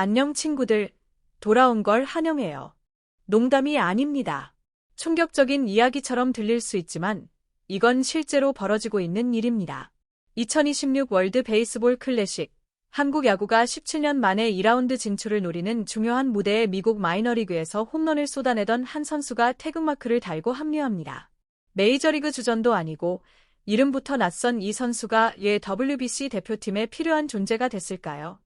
안녕 친구들, 돌아온 걸 환영해요. 농담이 아닙니다. 충격적인 이야기처럼 들릴 수 있지만 이건 실제로 벌어지고 있는 일입니다. 2026 월드 베이스볼 클래식, 한국 야구가 17년 만에 2라운드 진출을 노리는 중요한 무대에 미국 마이너리그에서 홈런을 쏟아내던 한 선수가 태극마크를 달고 합류합니다. 메이저리그 주전도 아니고 이름부터 낯선 이 선수가 왜 WBC 대표팀에 필요한 존재가 됐을까요?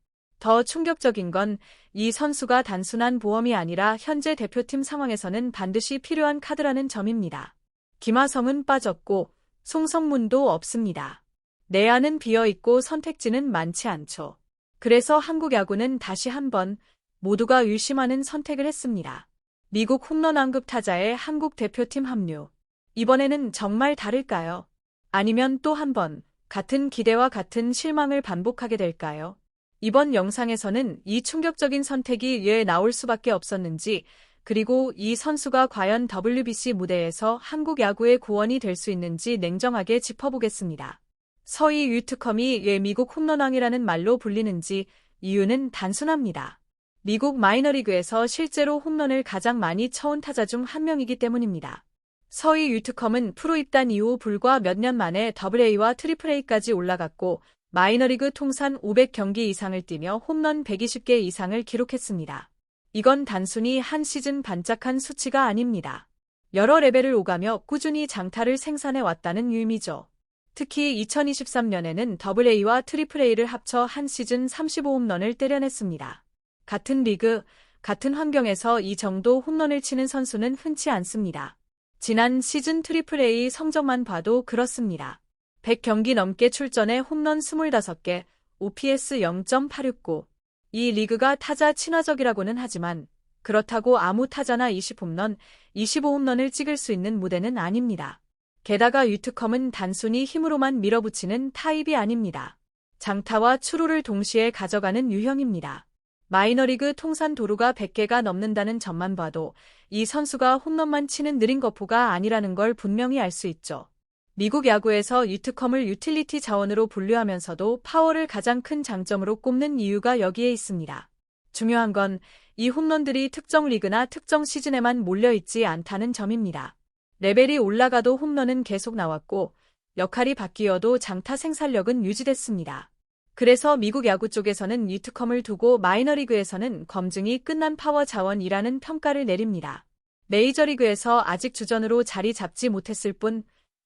더 충격적인 건 이 선수가 단순한 보험이 아니라 현재 대표팀 상황에서는 반드시 필요한 카드라는 점입니다. 김하성은 빠졌고 송성문도 없습니다. 내야는 비어있고 선택지는 많지 않죠. 그래서 한국 야구는 다시 한번 모두가 의심하는 선택을 했습니다. 미국 홈런 왕급 타자의 한국 대표팀 합류. 이번에는 정말 다를까요? 아니면 또 한 번 같은 기대와 같은 실망을 반복하게 될까요? 이번 영상에서는 이 충격적인 선택이 왜 나올 수밖에 없었는지, 그리고 이 선수가 과연 WBC 무대에서 한국 야구의 구원이 될 수 있는지 냉정하게 짚어보겠습니다. 서희 유트컴이 왜 미국 홈런왕이라는 말로 불리는지 이유는 단순합니다. 미국 마이너리그에서 실제로 홈런을 가장 많이 쳐온 타자 중 한 명이기 때문입니다. 서희 유트컴은 프로 입단 이후 불과 몇 년 만에 AA와 AAA까지 올라갔고 마이너리그 통산 500경기 이상을 뛰며 홈런 120개 이상을 기록했습니다. 이건 단순히 한 시즌 반짝한 수치가 아닙니다. 여러 레벨을 오가며 꾸준히 장타를 생산해 왔다는 의미죠. 특히 2023년에는 AA와 AAA를 합쳐 한 시즌 35홈런을 때려냈습니다. 같은 리그, 같은 환경에서 이 정도 홈런을 치는 선수는 흔치 않습니다. 지난 시즌 AAA 성적만 봐도 그렇습니다. 100경기 넘게 출전해 홈런 25개, OPS 0.869. 이 리그가 타자 친화적이라고는 하지만 그렇다고 아무 타자나 20홈런, 25홈런을 찍을 수 있는 무대는 아닙니다. 게다가 유트컴은 단순히 힘으로만 밀어붙이는 타입이 아닙니다. 장타와 추루를 동시에 가져가는 유형입니다. 마이너리그 통산 도루가 100개가 넘는다는 점만 봐도 이 선수가 홈런만 치는 느린 거포가 아니라는 걸 분명히 알 수 있죠. 미국 야구에서 유트컴을 유틸리티 자원으로 분류하면서도 파워를 가장 큰 장점으로 꼽는 이유가 여기에 있습니다. 중요한 건 이 홈런들이 특정 리그나 특정 시즌에만 몰려있지 않다는 점입니다. 레벨이 올라가도 홈런은 계속 나왔고 역할이 바뀌어도 장타 생산력은 유지됐습니다. 그래서 미국 야구 쪽에서는 유트컴을 두고 마이너리그에서는 검증이 끝난 파워 자원이라는 평가를 내립니다. 메이저리그에서 아직 주전으로 자리 잡지 못했을 뿐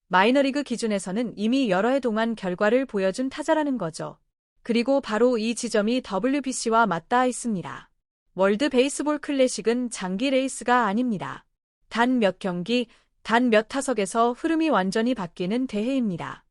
마이너리그 기준에서는 이미 여러 해 동안 결과를 보여준 타자라는 거죠. 그리고 바로 이 지점이 WBC와 맞닿아 있습니다. 월드 베이스볼 클래식은 장기 레이스가 아닙니다. 단 몇 경기, 단 몇 타석에서 흐름이 완전히 바뀌는 대회입니다.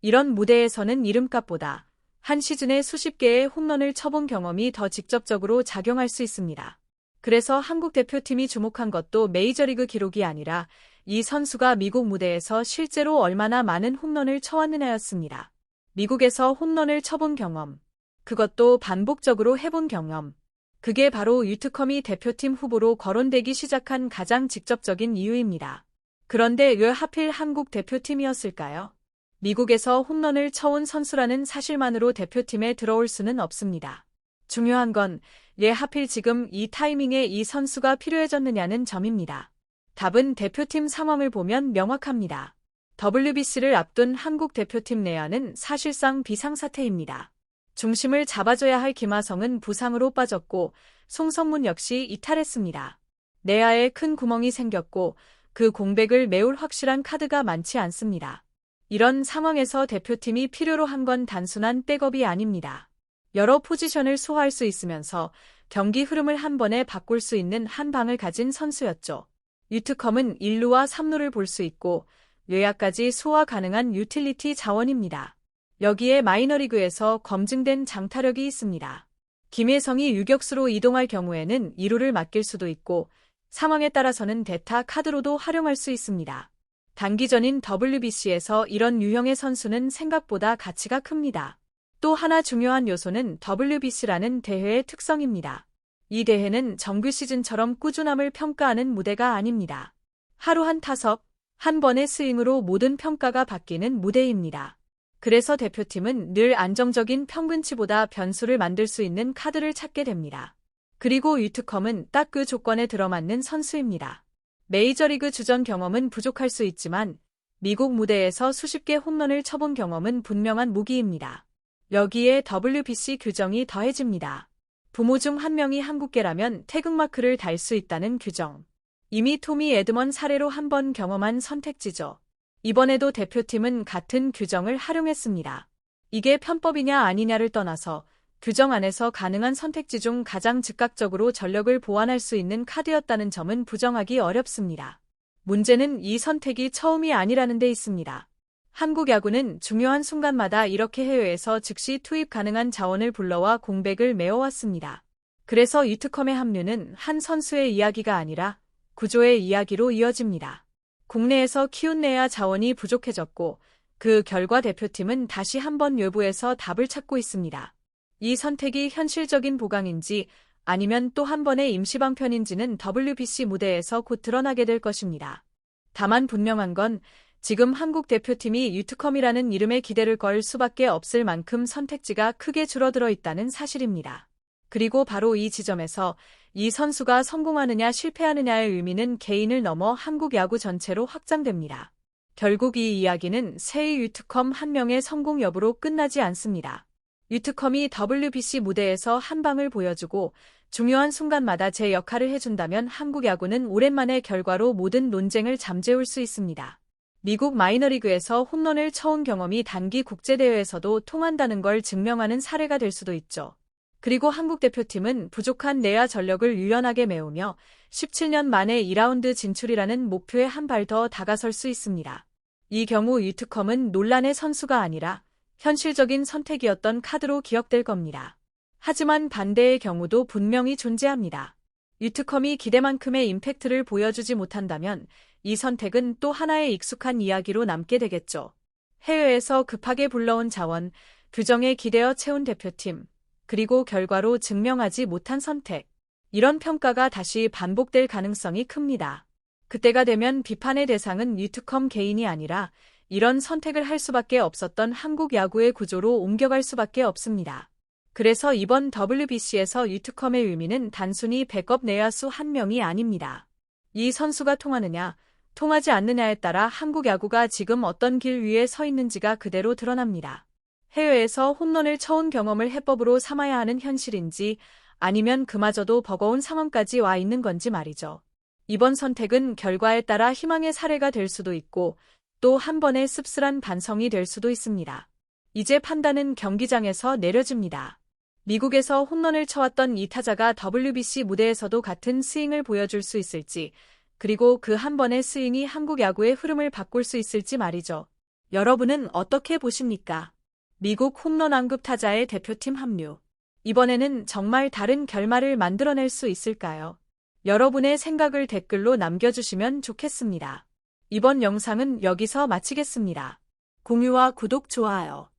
이런 무대에서는 이름값보다 한 시즌에 수십 개의 홈런을 쳐본 경험이 더 직접적으로 작용할 수 있습니다. 그래서 한국 대표팀이 주목한 것도 메이저리그 기록이 아니라 이 선수가 미국 무대에서 실제로 얼마나 많은 홈런을 쳐왔느냐였습니다. 미국에서 홈런을 쳐본 경험, 그것도 반복적으로 해본 경험. 그게 바로 유트컴이 대표팀 후보로 거론되기 시작한 가장 직접적인 이유입니다. 그런데 왜 하필 한국 대표팀이었을까요? 미국에서 홈런을 쳐온 선수라는 사실만으로 대표팀에 들어올 수는 없습니다. 중요한 건 왜 하필 지금 이 타이밍에 이 선수가 필요해졌느냐는 점입니다. 답은 대표팀 상황을 보면 명확합니다. WBC를 앞둔 한국 대표팀 내야는 사실상 비상사태입니다. 중심을 잡아줘야 할 김하성은 부상으로 빠졌고 송성문 역시 이탈했습니다. 내야에 큰 구멍이 생겼고 그 공백을 메울 확실한 카드가 많지 않습니다. 이런 상황에서 대표팀이 필요로 한 건 단순한 백업이 아닙니다. 여러 포지션을 소화할 수 있으면서 경기 흐름을 한 번에 바꿀 수 있는 한 방을 가진 선수였죠. 유트컴은 1루와 3루를 볼 수 있고 외야까지 소화 가능한 유틸리티 자원입니다. 여기에 마이너리그에서 검증된 장타력이 있습니다. 김혜성이 유격수로 이동할 경우에는 2루를 맡길 수도 있고 상황에 따라서는 대타 카드로도 활용할 수 있습니다. 단기전인 WBC에서 이런 유형의 선수는 생각보다 가치가 큽니다. 또 하나 중요한 요소는 WBC라는 대회의 특성입니다. 이 대회는 정규 시즌처럼 꾸준함을 평가하는 무대가 아닙니다. 하루 한 타석, 한 번의 스윙으로 모든 평가가 바뀌는 무대입니다. 그래서 대표팀은 늘 안정적인 평균치보다 변수를 만들 수 있는 카드를 찾게 됩니다. 그리고 위트컴은 딱 그 조건에 들어맞는 선수입니다. 메이저리그 주전 경험은 부족할 수 있지만 미국 무대에서 수십 개 홈런을 쳐본 경험은 분명한 무기입니다. 여기에 WBC 규정이 더해집니다. 부모 중 한 명이 한국계라면 태극마크를 달 수 있다는 규정. 이미 토미 에드먼 사례로 한 번 경험한 선택지죠. 이번에도 대표팀은 같은 규정을 활용했습니다. 이게 편법이냐 아니냐를 떠나서 규정 안에서 가능한 선택지 중 가장 즉각적으로 전력을 보완할 수 있는 카드였다는 점은 부정하기 어렵습니다. 문제는 이 선택이 처음이 아니라는 데 있습니다. 한국 야구는 중요한 순간마다 이렇게 해외에서 즉시 투입 가능한 자원을 불러와 공백을 메워왔습니다. 그래서 위트컴의 합류는 한 선수의 이야기가 아니라 구조의 이야기로 이어집니다. 국내에서 키운 내야 자원이 부족해졌고 그 결과 대표팀은 다시 한번 외부에서 답을 찾고 있습니다. 이 선택이 현실적인 보강인지 아니면 또 한 번의 임시방편인지는 WBC 무대에서 곧 드러나게 될 것입니다. 다만 분명한 건 지금 한국 대표팀이 위트컴이라는 이름에 기대를 걸 수밖에 없을 만큼 선택지가 크게 줄어들어 있다는 사실입니다. 그리고 바로 이 지점에서 이 선수가 성공하느냐 실패하느냐의 의미는 개인을 넘어 한국 야구 전체로 확장됩니다. 결국 이 이야기는 새의 위트컴 한 명의 성공 여부로 끝나지 않습니다. 위트컴이 WBC 무대에서 한 방을 보여주고 중요한 순간마다 제 역할을 해준다면 한국 야구는 오랜만의 결과로 모든 논쟁을 잠재울 수 있습니다. 미국 마이너리그에서 홈런을 쳐온 경험이 단기 국제대회에서도 통한다는 걸 증명하는 사례가 될 수도 있죠. 그리고 한국 대표팀은 부족한 내야 전력을 유연하게 메우며 17년 만에 2라운드 진출이라는 목표에 한 발 더 다가설 수 있습니다. 이 경우 위트컴은 논란의 선수가 아니라 현실적인 선택이었던 카드로 기억될 겁니다. 하지만 반대의 경우도 분명히 존재합니다. 위트컴이 기대만큼의 임팩트를 보여주지 못한다면 이 선택은 또 하나의 익숙한 이야기로 남게 되겠죠. 해외에서 급하게 불러온 자원, 규정에 기대어 채운 대표팀, 그리고 결과로 증명하지 못한 선택. 이런 평가가 다시 반복될 가능성이 큽니다. 그때가 되면 비판의 대상은 위트컴 개인이 아니라 이런 선택을 할 수밖에 없었던 한국 야구의 구조로 옮겨갈 수밖에 없습니다. 그래서 이번 WBC에서 위트컴의 의미는 단순히 백업 내야수 한 명이 아닙니다. 이 선수가 통하느냐, 통하지 않느냐에 따라 한국 야구가 지금 어떤 길 위에 서 있는지가 그대로 드러납니다. 해외에서 홈런을 쳐온 경험을 해법으로 삼아야 하는 현실인지 아니면 그마저도 버거운 상황까지 와 있는 건지 말이죠. 이번 선택은 결과에 따라 희망의 사례가 될 수도 있고 또 한 번의 씁쓸한 반성이 될 수도 있습니다. 이제 판단은 경기장에서 내려집니다. 미국에서 홈런을 쳐왔던 이 타자가 WBC 무대에서도 같은 스윙을 보여줄 수 있을지, 그리고 그 한 번의 스윙이 한국 야구의 흐름을 바꿀 수 있을지 말이죠. 여러분은 어떻게 보십니까? 미국 홈런 왕급 타자의 대표팀 합류. 이번에는 정말 다른 결말을 만들어낼 수 있을까요? 여러분의 생각을 댓글로 남겨주시면 좋겠습니다. 이번 영상은 여기서 마치겠습니다. 공유와 구독, 좋아요.